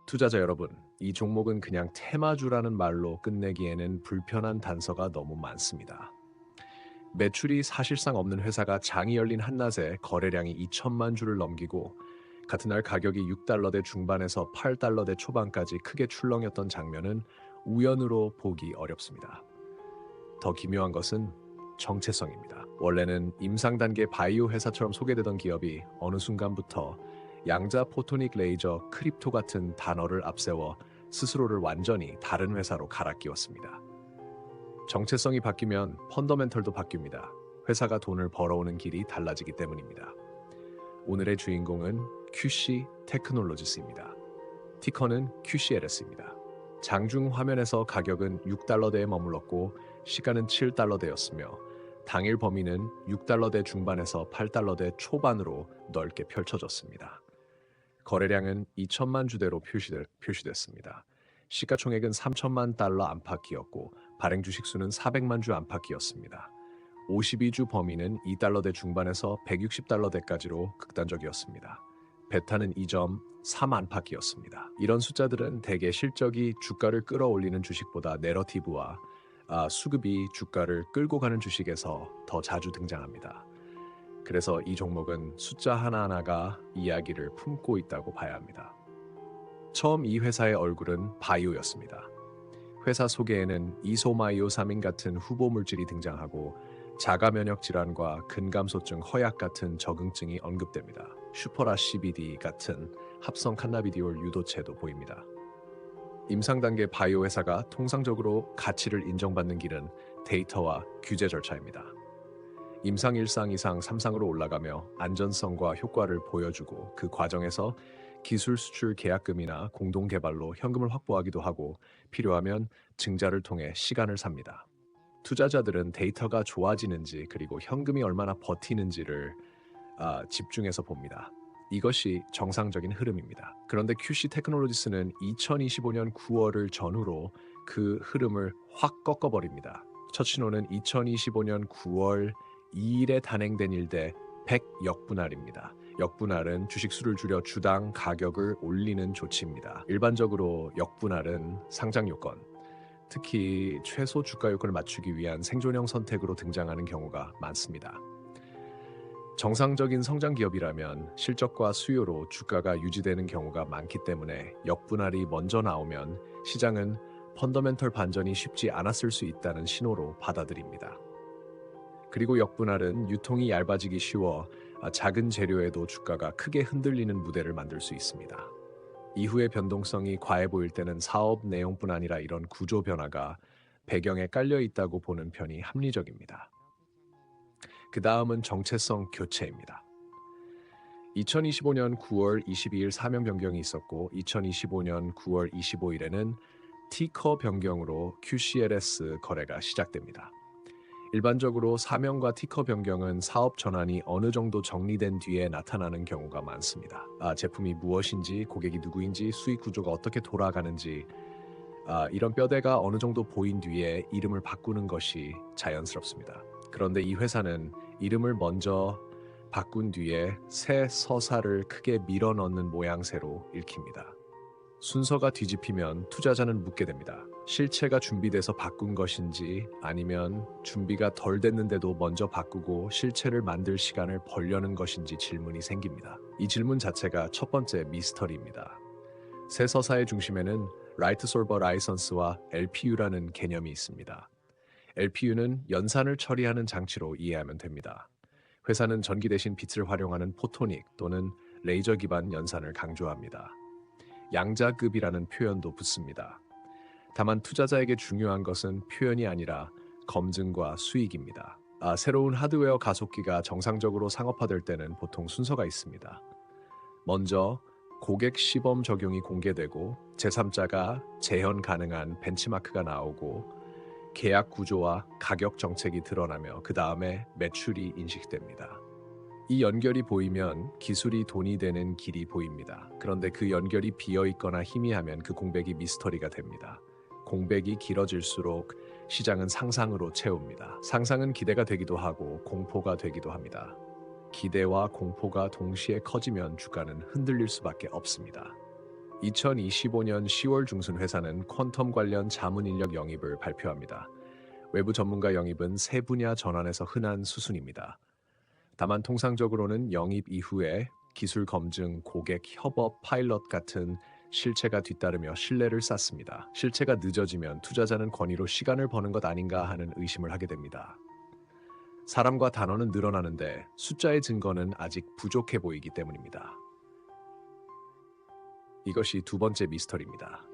투자자 여러분, 이 종목은 그냥 테마주라는 말로 끝내기에는 불편한 단서가 너무 많습니다. 매출이 사실상 없는 회사가 장이 열린 한낮에 거래량이 2천만 주를 넘기고 같은 날 가격이 6달러대 중반에서 8달러대 초반까지 크게 출렁였던 장면은 우연으로 보기 어렵습니다. 더 기묘한 것은 정체성입니다. 원래는 임상 단계 바이오 회사처럼 소개되던 기업이 어느 순간부터 양자 포토닉 레이저 크립토 같은 단어를 앞세워 스스로를 완전히 다른 회사로 갈아 끼웠습니다. 정체성이 바뀌면 펀더멘털도 바뀝니다. 회사가 돈을 벌어오는 길이 달라지기 때문입니다. 오늘의 주인공은 QC 테크놀로지스입니다. 티커는 QCLS입니다. 장중 화면에서 가격은 6달러대에 머물렀고 시간은 7달러대였으며 당일 범위는 6달러대 중반에서 8달러대 초반으로 넓게 펼쳐졌습니다. 거래량은 2천만 주대로 표시됐습니다. 시가총액은 3천만 달러 안팎이었고 발행 주식수는 400만 주 안팎이었습니다. 52주 범위는 2달러대 중반에서 160달러대까지로 극단적이었습니다. 베타는 2.3 안팎이었습니다. 이런 숫자들은 대개 실적이 주가를 끌어올리는 주식보다 내러티브와 수급이 주가를 끌고 가는 주식에서 더 자주 등장합니다. 그래서 이 종목은 숫자 하나하나가 이야기를 품고 있다고 봐야 합니다. 처음 이 회사의 얼굴은 바이오였습니다. 회사 소개에는 이소마이오사민 같은 후보 물질이 등장하고 자가 면역 질환과 근감소증 허약 같은 적응증이 언급됩니다. 슈퍼라 CBD 같은 합성 칸나비디올 유도체도 보입니다. 임상 단계 바이오 회사가 통상적으로 가치를 인정받는 길은 데이터와 규제 절차입니다. 임상 1상, 2상, 3상으로 올라가며 안전성과 효과를 보여주고 그 과정에서 기술 수출 계약금이나 공동 개발로 현금을 확보하기도 하고 필요하면 증자를 통해 시간을 삽니다. 투자자들은 데이터가 좋아지는지 그리고 현금이 얼마나 버티는지를 집중해서 봅니다. 이것이 정상적인 흐름입니다. 그런데 QC 테크놀로지스는 2025년 9월을 전후로 그 흐름을 확 꺾어버립니다. 첫 신호는 2025년 9월 2일에 단행된 일대 100 역분할입니다. 역분할은 주식수를 줄여 주당 가격을 올리는 조치입니다. 일반적으로 역분할은 상장 요건, 특히 최소 주가 요건을 맞추기 위한 생존형 선택으로 등장하는 경우가 많습니다. 정상적인 성장 기업이라면 실적과 수요로 주가가 유지되는 경우가 많기 때문에 역분할이 먼저 나오면 시장은 펀더멘털 반전이 쉽지 않았을 수 있다는 신호로 받아들입니다. 그리고 역분할은 유통이 얇아지기 쉬워 작은 재료에도 주가가 크게 흔들리는 무대를 만들 수 있습니다. 이후의 변동성이 과해 보일 때는 사업 내용뿐 아니라 이런 구조 변화가 배경에 깔려 있다고 보는 편이 합리적입니다. 그 다음은 정체성 교체입니다. 2025년 9월 22일 사명 변경이 있었고 2025년 9월 25일에는 티커 변경으로 QCLS 거래가 시작됩니다. 일반적으로 사명과 티커 변경은 사업 전환이 어느 정도 정리된 뒤에 나타나는 경우가 많습니다. 제품이 무엇인지, 고객이 누구인지, 수익 구조가 어떻게 돌아가는지 이런 뼈대가 어느 정도 보인 뒤에 이름을 바꾸는 것이 자연스럽습니다. 그런데 이 회사는 이름을 먼저 바꾼 뒤에 새 서사를 크게 밀어넣는 모양새로 읽힙니다. 순서가 뒤집히면 투자자는 묻게 됩니다. 실체가 준비돼서 바꾼 것인지 아니면 준비가 덜 됐는데도 먼저 바꾸고 실체를 만들 시간을 벌려는 것인지 질문이 생깁니다. 이 질문 자체가 첫 번째 미스터리입니다. 새 서사의 중심에는 라이트 솔버 라이선스와 LPU라는 개념이 있습니다. LPU는 연산을 처리하는 장치로 이해하면 됩니다. 회사는 전기 대신 빛을 활용하는 포토닉 또는 레이저 기반 연산을 강조합니다. 양자급이라는 표현도 붙습니다. 다만 투자자에게 중요한 것은 표현이 아니라 검증과 수익입니다. 새로운 하드웨어 가속기가 정상적으로 상업화될 때는 보통 순서가 있습니다. 먼저 고객 시범 적용이 공개되고 제3자가 재현 가능한 벤치마크가 나오고 계약 구조와 가격 정책이 드러나며 그 다음에 매출이 인식됩니다. 이 연결이 보이면 기술이 돈이 되는 길이 보입니다. 그런데 그 연결이 비어있거나 희미하면 그 공백이 미스터리가 됩니다. 공백이 길어질수록 시장은 상상으로 채웁니다. 상상은 기대가 되기도 하고 공포가 되기도 합니다. 기대와 공포가 동시에 커지면 주가는 흔들릴 수밖에 없습니다. 2025년 10월 중순 회사는 퀀텀 관련 자문 인력 영입을 발표합니다. 외부 전문가 영입은 세 분야 전환에서 흔한 수순입니다. 다만 통상적으로는 영입 이후에 기술 검증, 고객 협업, 파일럿 같은 실체가 뒤따르며 신뢰를 쌓습니다. 실체가 늦어지면 투자자는 권위로 시간을 버는 것 아닌가 하는 의심을 하게 됩니다. 사람과 단어는 늘어나는데 숫자의 증거는 아직 부족해 보이기 때문입니다. 이것이 두 번째 미스터리입니다.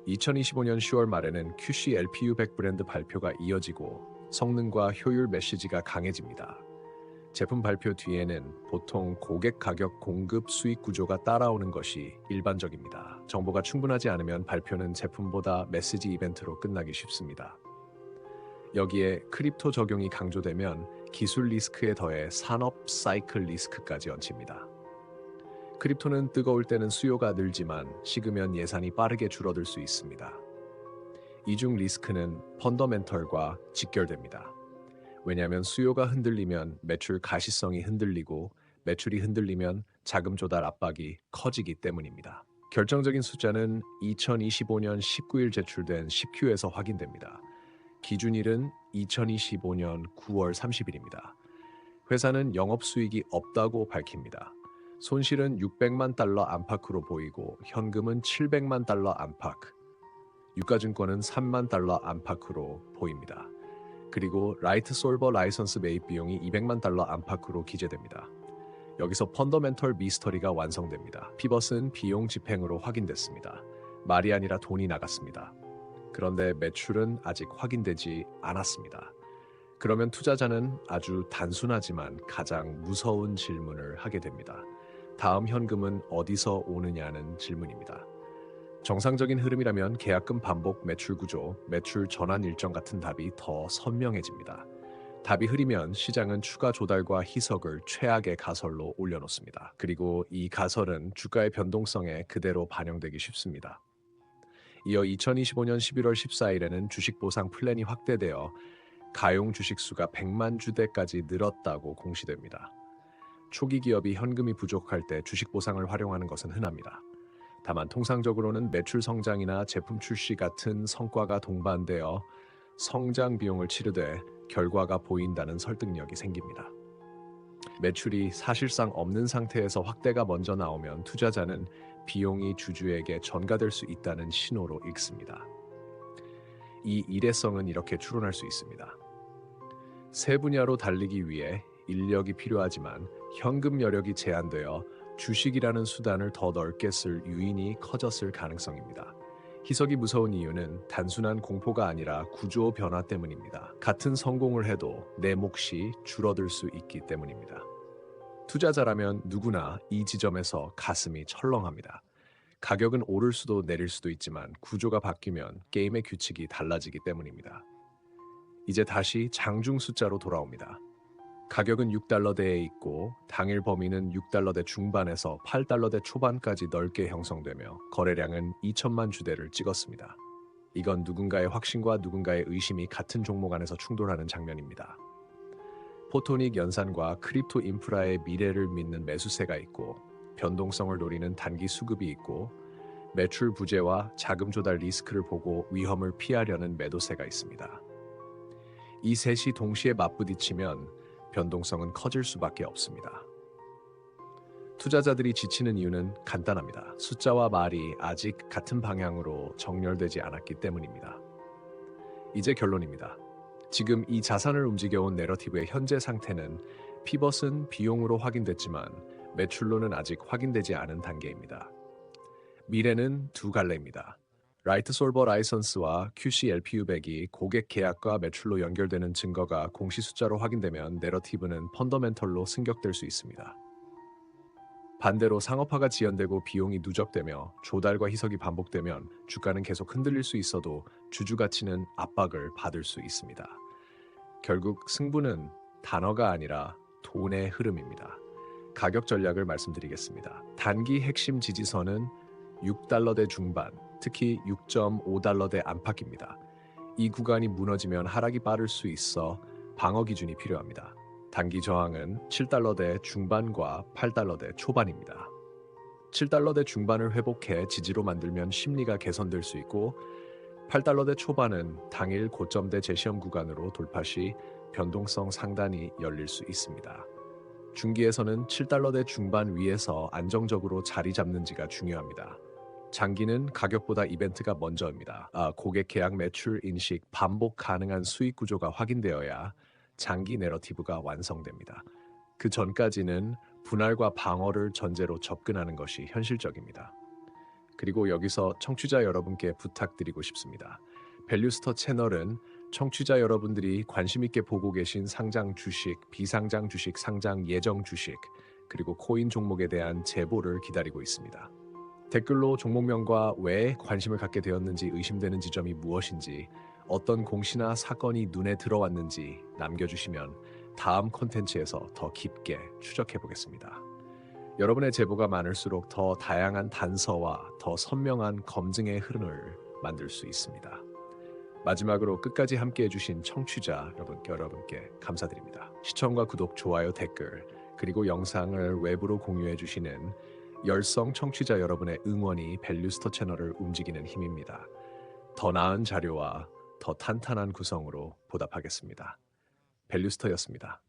2025년 10월 말에는 QC LPU100 브랜드 발표가 이어지고 성능과 효율 메시지가 강해집니다. 제품 발표 뒤에는 보통 고객 가격 공급 수익 구조가 따라오는 것이 일반적입니다. 정보가 충분하지 않으면 발표는 제품보다 메시지 이벤트로 끝나기 쉽습니다. 여기에 크립토 적용이 강조되면 기술 리스크에 더해 산업 사이클 리스크까지 얹힙니다. 크립토는 뜨거울 때는 수요가 늘지만 식으면 예산이 빠르게 줄어들 수 있습니다. 이중 리스크는 펀더멘털과 직결됩니다. 왜냐하면 수요가 흔들리면 매출 가시성이 흔들리고 매출이 흔들리면 자금 조달 압박이 커지기 때문입니다. 결정적인 숫자는 2025년 19일 제출된 10Q에서 확인됩니다. 기준일은 2025년 9월 30일입니다. 회사는 영업수익이 없다고 밝힙니다. 손실은 600만 달러 안팎으로 보이고 현금은 700만 달러 안팎, 유가증권은 3만 달러 안팎으로 보입니다. 그리고 라이트 솔버 라이선스 매입 비용이 200만 달러 안팎으로 기재됩니다. 여기서 펀더멘털 미스터리가 완성됩니다. 피벗은 비용 집행으로 확인됐습니다. 말이 아니라 돈이 나갔습니다. 그런데 매출은 아직 확인되지 않았습니다. 그러면 투자자는 아주 단순하지만 가장 무서운 질문을 하게 됩니다. 다음 현금은 어디서 오느냐는 질문입니다. 정상적인 흐름이라면 계약금 반복 매출 구조, 매출 전환 일정 같은 답이 더 선명해집니다. 답이 흐리면 시장은 추가 조달과 희석을 최악의 가설로 올려놓습니다. 그리고 이 가설은 주가의 변동성에 그대로 반영되기 쉽습니다. 이어 2025년 11월 14일에는 주식 보상 플랜이 확대되어 가용 주식 수가 100만 주대까지 늘었다고 공시됩니다. 초기 기업이 현금이 부족할 때 주식 보상을 활용하는 것은 흔합니다. 다만 통상적으로는 매출 성장이나 제품 출시 같은 성과가 동반되어 성장 비용을 치르되 결과가 보인다는 설득력이 생깁니다. 매출이 사실상 없는 상태에서 확대가 먼저 나오면 투자자는 비용이 주주에게 전가될 수 있다는 신호로 읽습니다. 이 일회성은 이렇게 추론할 수 있습니다. 세 분야로 달리기 위해 인력이 필요하지만 현금 여력이 제한되어 주식이라는 수단을 더 넓게 쓸 유인이 커졌을 가능성입니다. 희석이 무서운 이유는 단순한 공포가 아니라 구조 변화 때문입니다. 같은 성공을 해도 내 몫이 줄어들 수 있기 때문입니다. 투자자라면 누구나 이 지점에서 가슴이 철렁합니다. 가격은 오를 수도 내릴 수도 있지만 구조가 바뀌면 게임의 규칙이 달라지기 때문입니다. 이제 다시 장중 숫자로 돌아옵니다. 가격은 6달러대에 있고 당일 범위는 6달러대 중반에서 8달러대 초반까지 넓게 형성되며 거래량은 2천만 주대를 찍었습니다. 이건 누군가의 확신과 누군가의 의심이 같은 종목 안에서 충돌하는 장면입니다. 포토닉 연산과 크립토 인프라의 미래를 믿는 매수세가 있고 변동성을 노리는 단기 수급이 있고 매출 부재와 자금 조달 리스크를 보고 위험을 피하려는 매도세가 있습니다. 이 셋이 동시에 맞부딪히면 변동성은 커질 수밖에 없습니다. 투자자들이 지치는 이유는 간단합니다. 숫자와 말이 아직 같은 방향으로 정렬되지 않았기 때문입니다. 이제 결론입니다. 지금 이 자산을 움직여온 내러티브의 현재 상태는 피벗은 비용으로 확인됐지만 매출로는 아직 확인되지 않은 단계입니다. 미래는 두 갈래입니다. 라이트 솔버 라이선스와 QC LPU100이 고객 계약과 매출로 연결되는 증거가 공시 숫자로 확인되면 내러티브는 펀더멘털로 승격될 수 있습니다. 반대로 상업화가 지연되고 비용이 누적되며 조달과 희석이 반복되면 주가는 계속 흔들릴 수 있어도 주주 가치는 압박을 받을 수 있습니다. 결국 승부는 단어가 아니라 돈의 흐름입니다. 가격 전략을 말씀드리겠습니다. 단기 핵심 지지선은 6달러대 중반, 특히 6.5달러대 안팎입니다. 이 구간이 무너지면 하락이 빠를 수 있어 방어 기준이 필요합니다. 단기 저항은 7달러대 중반과 8달러대 초반입니다. $7대 중반을 회복해 지지로 만들면 심리가 개선될 수 있고, $8대 초반은 당일 고점대 재시험 구간으로 돌파 시 변동성 상단이 열릴 수 있습니다. 중기에서는 $7대 중반 위에서 안정적으로 자리 잡는지가 중요합니다. 장기는 가격보다 이벤트가 먼저입니다. 고객 계약 매출 인식 반복 가능한 수익 구조가 확인되어야 장기 내러티브가 완성됩니다. 그 전까지는 분할과 방어를 전제로 접근하는 것이 현실적입니다. 그리고 여기서 청취자 여러분께 부탁드리고 싶습니다. 밸류스터 채널은 청취자 여러분들이 관심 있게 보고 계신 상장 주식, 비상장 주식, 상장 예정 주식, 그리고 코인 종목에 대한 제보를 기다리고 있습니다. 댓글로 종목명과 왜 관심을 갖게 되었는지, 의심되는 지점이 무엇인지, 어떤 공시나 사건이 눈에 들어왔는지 남겨주시면 다음 콘텐츠에서 더 깊게 추적해 보겠습니다. 여러분의 제보가 많을수록 더 다양한 단서와 더 선명한 검증의 흐름을 만들 수 있습니다. 마지막으로 끝까지 함께 해주신 청취자 여러분께 감사드립니다. 시청과 구독, 좋아요, 댓글, 그리고 영상을 외부로 공유해 주시는 열성 청취자 여러분의 응원이 밸류스터 채널을 움직이는 힘입니다. 더 나은 자료와 더 탄탄한 구성으로 보답하겠습니다. 밸류스터였습니다.